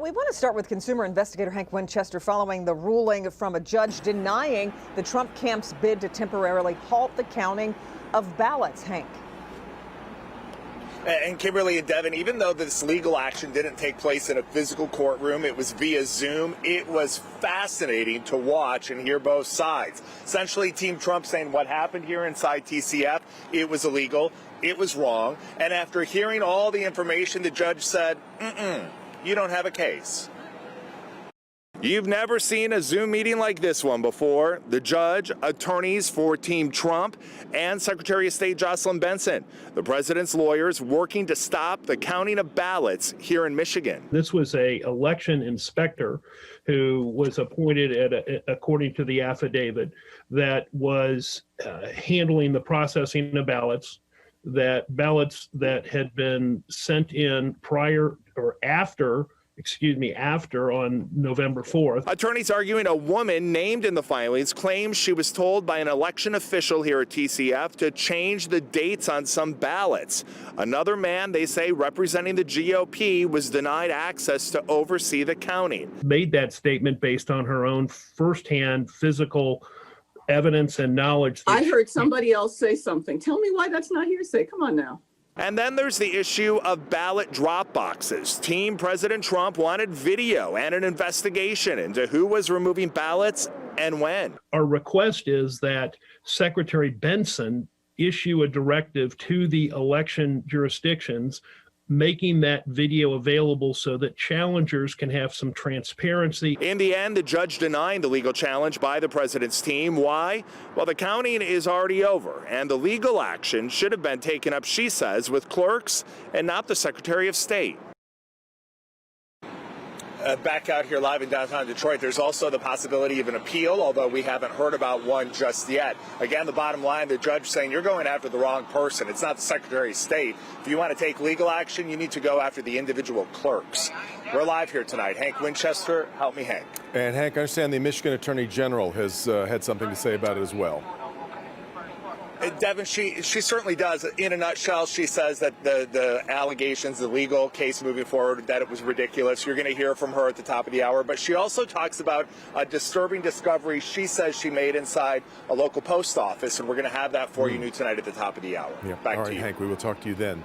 We want to start with consumer investigator Hank Winchester following the ruling from a judge denying the Trump camp's bid to temporarily halt the counting of ballots. Hank. And Kimberly and Devin, even though this legal action didn't take place in a physical courtroom, it was via Zoom, it was fascinating to watch and hear both sides. Essentially, Team Trump saying what happened here inside TCF, it was illegal, it was wrong. And after hearing all the information, the judge said, you don't have a case. You've never seen a Zoom meeting like this one before. The judge, attorneys for Team Trump, and Secretary of State Jocelyn Benson, the president's lawyers, working to stop the counting of ballots here in Michigan. This was an election inspector who was appointed according to the affidavit, that was handling the processing of ballots that had been sent in prior or after on November 4th. Attorneys arguing a woman named in the filings claims she was told by an election official here at TCF to change the dates on some ballots. Another man, they say, representing the GOP, was denied access to oversee the counting. Made that statement based on her own firsthand physical evidence and knowledge. I heard somebody else say something. Tell me why that's not hearsay. Come on now. And then there's the issue of ballot drop boxes. Team President Trump wanted video and an investigation into who was removing ballots and when. Our request is that Secretary Benson issue a directive to the election jurisdictions, making that video available so that challengers can have some transparency. In the end, the judge denying the legal challenge by the president's team. Why? Well, the counting is already over, and the legal action should have been taken up, she says, with clerks and not the Secretary of State. Back out here live in downtown Detroit, there's also the possibility of an appeal, although we haven't heard about one just yet. Again, the bottom line, the judge saying you're going after the wrong person. It's not the Secretary of State. If you want to take legal action, you need to go after the individual clerks. We're live here tonight. Hank Winchester, help me, Hank. And Hank, I understand the Michigan Attorney General has had something to say about it as well. Devin, she certainly does. In a nutshell, she says that the allegations, the legal case moving forward, that it was ridiculous. You're going to hear from her at the top of the hour. But she also talks about a disturbing discovery she says she made inside a local post office. And we're going to have that for you new tonight at the top of the hour. Yeah. Back All to right, you. Hank, we will talk to you then.